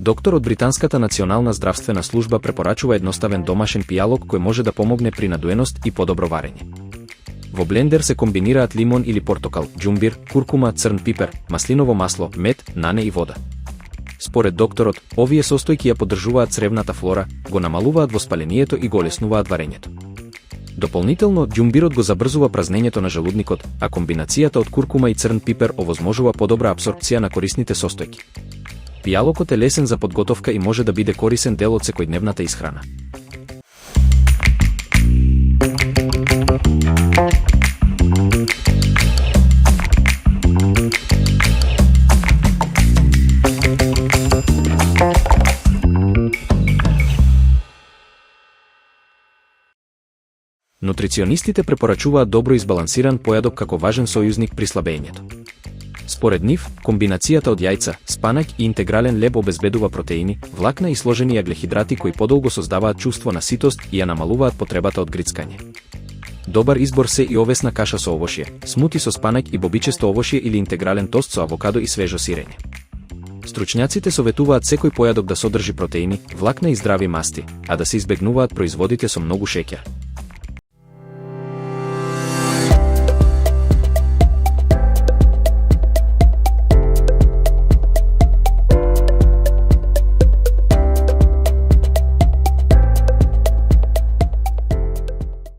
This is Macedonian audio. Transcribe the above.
Доктор од Британската национална здравствена служба препорачува едноставен домашен пијалок кој може да помогне при надуеност и подобро варење. Во блендер се комбинираат лимон или портокал, џумбир, куркума, црн пипер, маслиново масло, мед, нане и вода. Според докторот, овие состојки ја поддржуваат цревната флора, го намалуваат воспалението и го олеснуваат варењето. Дополнително, џумбирот го забрзува празнењето на желудникот, а комбинацијата од куркума и црн пипер овозможува подобра апсорпција на корисните состојки. Пијалокот е лесен за подготовка и може да биде корисен дел од секојдневната исхрана. Нутриционистите препорачуваат добро избалансиран појадок како важен сојузник при слабењето. Според нив, комбинацијата од јајца, спанаќ и интегрален леб обезбедува протеини, влакна и сложени јаглехидрати кои подолго создаваат чувство на ситост и ја намалуваат потребата од грицкање. Добар избор се и овесна каша со овошје, смути со спанаќ и бобичесто овошје или интегрален тост со авокадо и свежо сирење. Стручњаците советуваат секој појадок да содржи протеини, влакна и здрави масти, а да се избегнуваат производите со многу шеќер.